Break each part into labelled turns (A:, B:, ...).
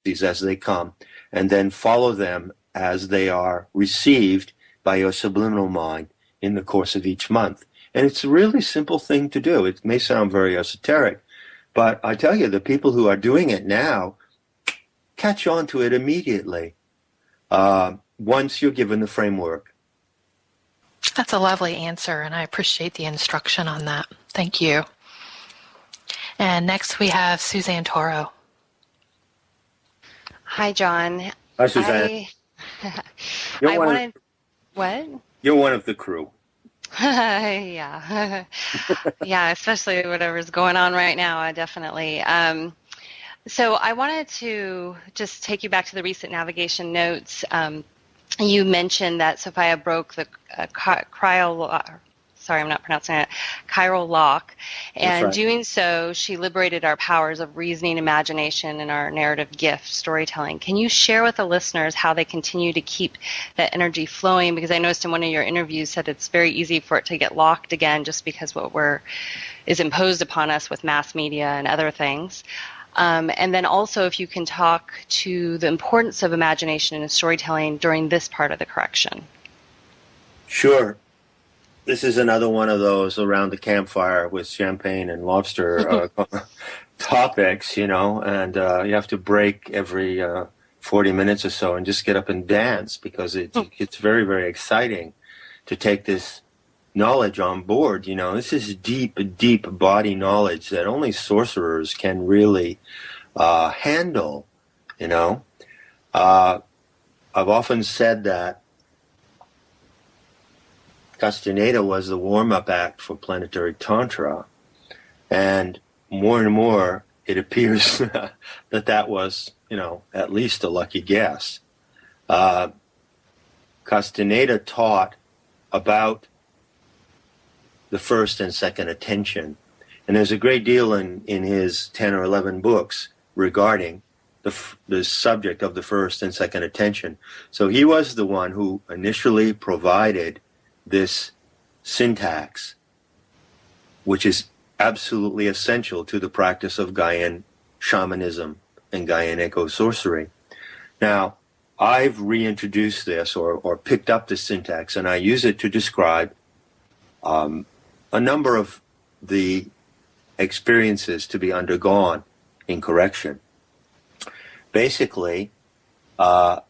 A: as they come, and then follow them as they are received by your subliminal mind in the course of each month. And it's a really simple thing to do. It may sound very esoteric, but I tell you, the people who are doing it now catch on to it immediately once you're given the framework.
B: That's a lovely answer, and I appreciate the instruction on that. Thank you. And next we have Suzanne Toro.
C: Hi, John.
A: Hi, Suzanne.
C: What?
A: You're one of the crew.
C: Yeah. Yeah, especially whatever's going on right now, definitely. So I wanted to just take you back to the recent navigation notes. You mentioned that Sophia broke the chiral lock, and
A: right.
C: Doing so, she liberated our powers of reasoning, imagination, and our narrative gift, storytelling. Can you share with the listeners how they continue to keep that energy flowing? Because I noticed in one of your interviews said it's very easy for it to get locked again just because is imposed upon us with mass media and other things. And then also if you can talk to the importance of imagination and storytelling during this part of the correction.
A: Sure. This is another one of those around the campfire with champagne and lobster topics, and you have to break every 40 minutes or so and just get up and dance because it's very, very exciting to take this knowledge on board. This is deep body knowledge that only sorcerers can really handle. I've often said that Castaneda was the warm-up act for planetary tantra, and more it appears that was at least a lucky guess. Castaneda taught about the first and second attention. And there's a great deal in his 10 or 11 books regarding the subject of the first and second attention. So he was the one who initially provided this syntax, which is absolutely essential to the practice of Gaian shamanism and Gaian eco-sorcery. Now, I've reintroduced this or picked up the syntax, and I use it to describe a number of the experiences to be undergone in correction. Basically, the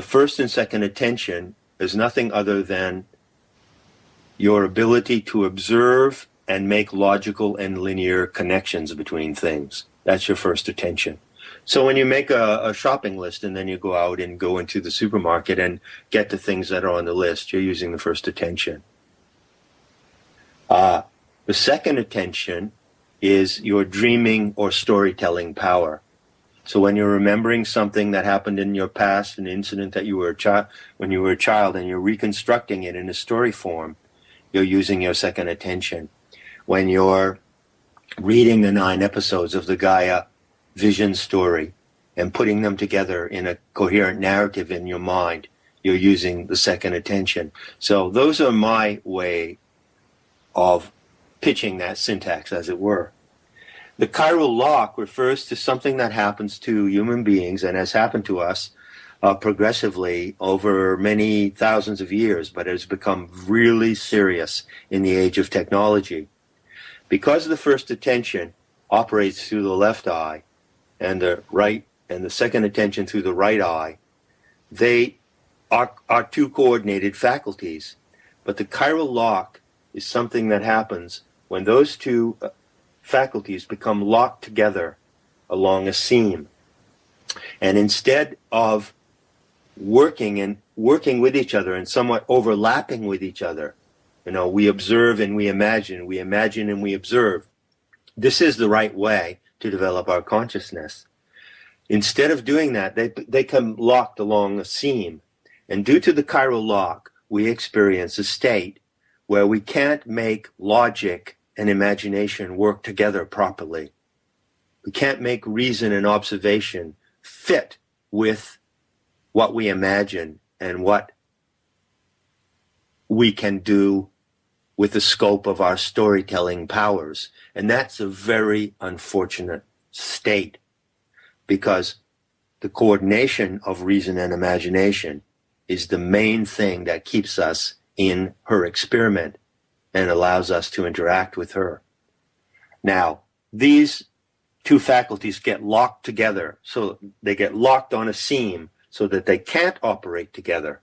A: first and second attention is nothing other than your ability to observe and make logical and linear connections between things. That's your first attention. So when you make a shopping list and then you go out and go into the supermarket and get the things that are on the list, you're using the first attention. The second attention is your dreaming or storytelling power. So when you're remembering something that happened in your past, an incident that you were when you were a child, and you're reconstructing it in a story form, you're using your second attention. When you're reading the 9 episodes of the Gaia vision story and putting them together in a coherent narrative in your mind, you're using the second attention. So those are my way of pitching that syntax, as it were. The chiral lock refers to something that happens to human beings and has happened to us progressively over many thousands of years, but has become really serious in the age of technology. Because the first attention operates through the left eye and the right, and the second attention through the right eye, they are two coordinated faculties. But the chiral lock is something that happens when those two faculties become locked together along a seam. And instead of working with each other and somewhat overlapping with each other, we observe and we imagine and we observe. This is the right way to develop our consciousness. Instead of doing that, they come locked along a seam. And due to the chiral lock, we experience a state where we can't make logic and imagination work together properly. We can't make reason and observation fit with what we imagine and what we can do with the scope of our storytelling powers. And that's a very unfortunate state, because the coordination of reason and imagination is the main thing that keeps us in her experiment and allows us to interact with her. Now, these two faculties get locked together, so they get locked on a seam so that they can't operate together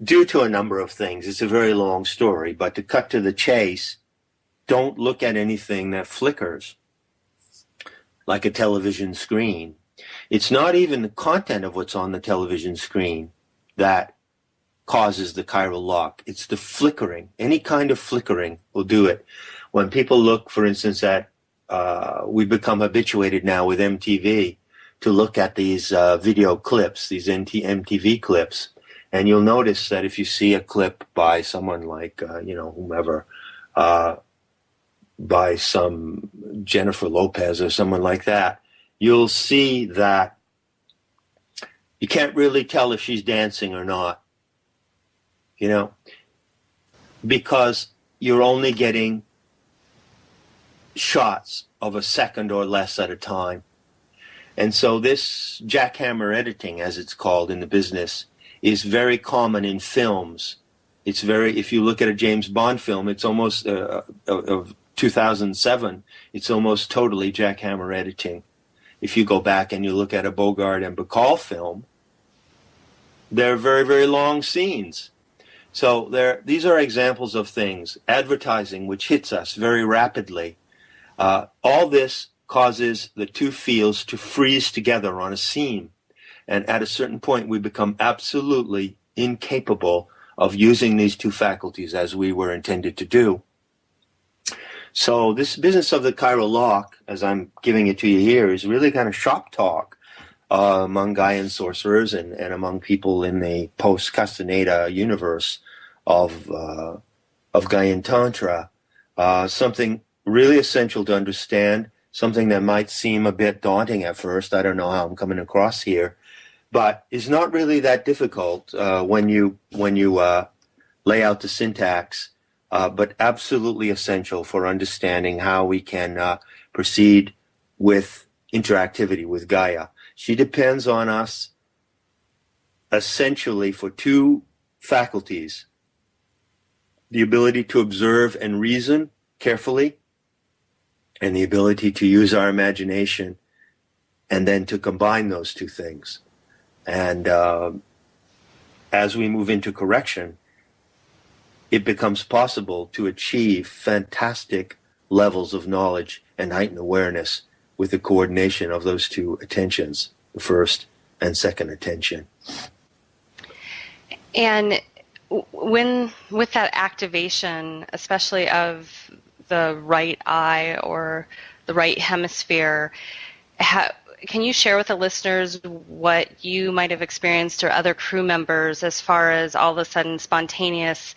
A: due to a number of things. It's a very long story, but to cut to the chase, don't look at anything that flickers like a television screen. It's not even the content of what's on the television screen that causes the chiral lock. It's the flickering. Any kind of flickering will do it. When people look, for instance, at, we become habituated now with MTV to look at these video clips, these MTV clips, and you'll notice that if you see a clip by someone like, whomever, by some Jennifer Lopez or someone like that, you'll see that you can't really tell if she's dancing or not, because you're only getting shots of a second or less at a time. And so this jackhammer editing, as it's called in the business, is very common in films. If you look at a James Bond film, it's almost, of 2007, it's almost totally jackhammer editing. If you go back and you look at a Bogart and Bacall film, they're very, very long scenes. So these are examples of things. Advertising, which hits us very rapidly. All this causes the two fields to freeze together on a seam. And at a certain point, we become absolutely incapable of using these two faculties as we were intended to do. So this business of the chiral lock, as I'm giving it to you here, is really kind of shop talk among Gaian sorcerers and among people in the post-Castaneda universe of Gaian Tantra. Something really essential to understand, something that might seem a bit daunting at first. I don't know how I'm coming across here, but it's not really that difficult when you lay out the syntax, but absolutely essential for understanding how we can proceed with interactivity with Gaia. She depends on us essentially for two faculties: the ability to observe and reason carefully, and the ability to use our imagination, and then to combine those two things. And as we move into correction, it becomes possible to achieve fantastic levels of knowledge and heightened awareness with the coordination of those two attentions, the first and second attention.
C: And with that activation, especially of the right eye or the right hemisphere, can you share with the listeners what you might have experienced or other crew members as far as all of a sudden spontaneous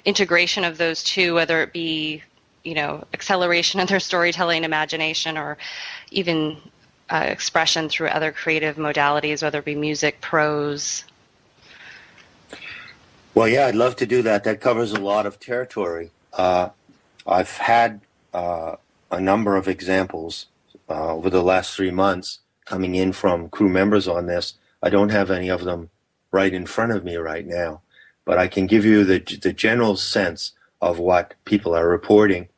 C: integration of those two, whether it be, acceleration of their storytelling imagination or even expression through other creative modalities, whether it be music, prose?
A: Well, yeah, I'd love to do that. That covers a lot of territory. I've had a number of examples over the last 3 months coming in from crew members on this. I don't have any of them right in front of me right now, but I can give you the general sense of what people are reporting.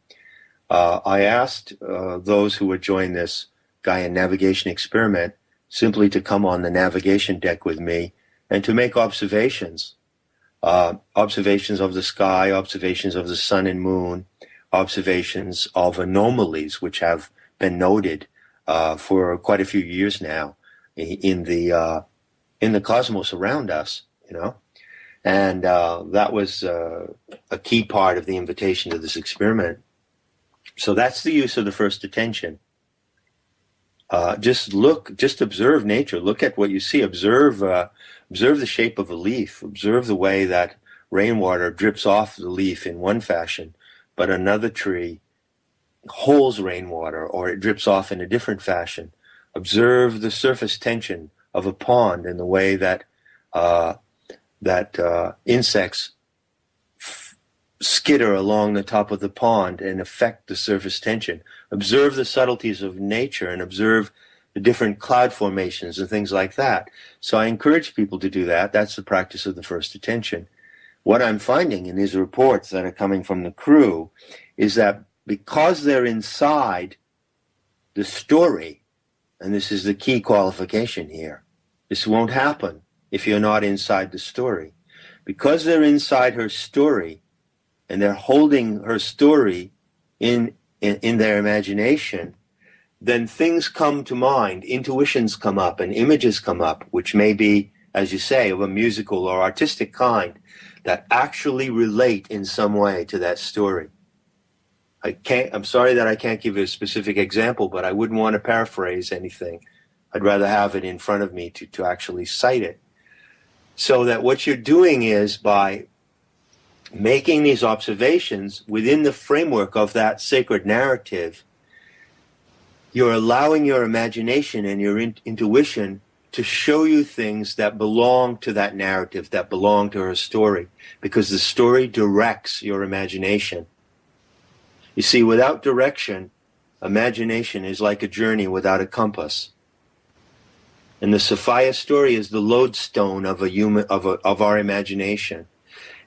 A: I asked those who would join this Gaian navigation experiment simply to come on the navigation deck with me and to make observations. Observations of the sky, observations of the sun and moon, observations of anomalies which have been noted for quite a few years now in the cosmos around us, and that was a key part of the invitation to this experiment. So that's the use of the first attention. Just observe nature. Look at what you see. Observe the shape of a leaf. Observe the way that rainwater drips off the leaf in one fashion, but another tree holds rainwater, or it drips off in a different fashion. Observe the surface tension of a pond and the way that insects skitter along the top of the pond and affect the surface tension. Observe the subtleties of nature and observe the different cloud formations and things like that. So I encourage people to do that. That's the practice of the first attention. What I'm finding in these reports that are coming from the crew is that because they're inside the story, and this is the key qualification here, this won't happen if you're not inside the story. Because they're inside her story and they're holding her story in their imagination, then things come to mind, intuitions come up and images come up, which may be, as you say, of a musical or artistic kind, that actually relate in some way to that story. I'm sorry that I can't give you a specific example, but I wouldn't want to paraphrase anything. I'd rather have it in front of me to actually cite it. So that what you're doing is, by making these observations within the framework of that sacred narrative, you're allowing your imagination and your intuition to show you things that belong to that narrative, that belong to her story, because the story directs your imagination. You see, without direction, imagination is like a journey without a compass. And the Sophia story is the lodestone of of our imagination.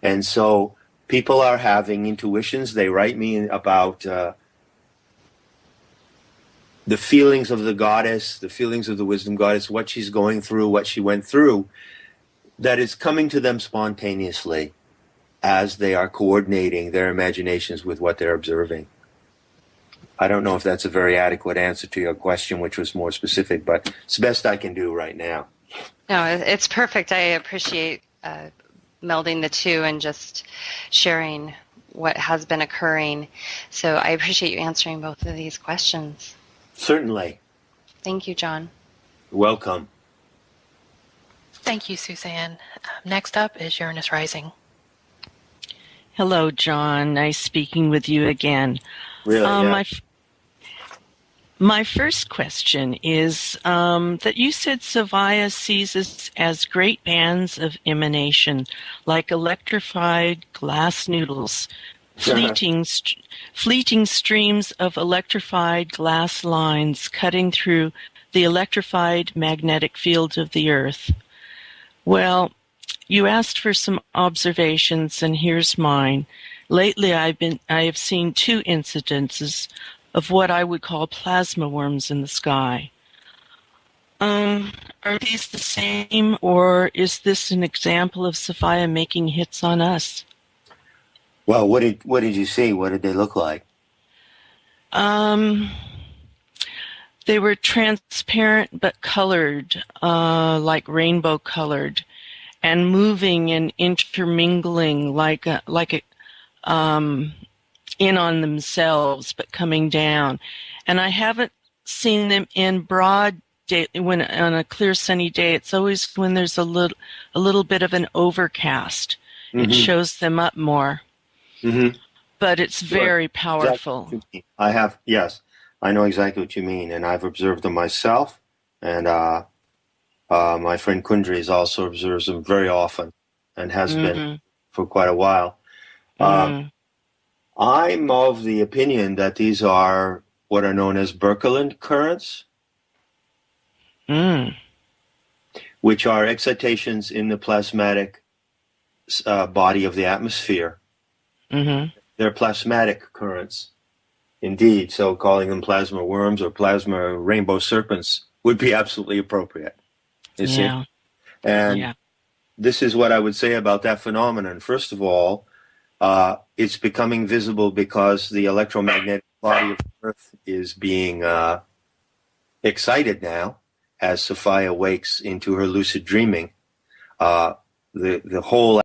A: And so people are having intuitions. They write me about the feelings of the goddess, the feelings of the wisdom goddess, what she's going through, what she went through, that is coming to them spontaneously as they are coordinating their imaginations with what they're observing. I don't know if that's a very adequate answer to your question, which was more specific, but it's the best I can do right now.
C: No, it's perfect. I appreciate melding the two and just sharing what has been occurring. So I appreciate you answering both of these questions.
A: Certainly.
C: Thank you, John.
A: Welcome.
B: Thank you, Suzanne. Next up is Uranus Rising.
D: Hello, John. Nice speaking with you again.
A: Really, yeah.
D: My first question is that you said Sophia sees us as great bands of emanation, like electrified glass noodles, fleeting streams of electrified glass lines cutting through the electrified magnetic field of the Earth. Well, you asked for some observations, and here's mine. Lately, I have seen two incidences of what I would call plasma worms in the sky. Are these the same, or is this an example of Sophia making hits on us?
A: Well, what did you see? What did they look like?
D: They were transparent but colored, like rainbow colored, and moving and intermingling like in on themselves, but coming down. And I haven't seen them in broad day, when on a clear sunny day. It's always when there's a little bit of an overcast.
A: Mm-hmm.
D: It shows them up more.
A: Mm-hmm.
D: But it's very powerful.
A: Yes, I know exactly what you mean, and I've observed them myself, and my friend Kundries also observes them very often, and has been for quite a while. I'm of the opinion that these are what are known as Birkeland currents, which are excitations in the plasmatic body of the atmosphere. They're plasmatic currents, indeed. So calling them plasma worms or plasma rainbow serpents would be absolutely appropriate. You see? And this is what I would say about that phenomenon. First of all, it's becoming visible because the electromagnetic body of the Earth is being excited now as Sophia wakes into her lucid dreaming. The whole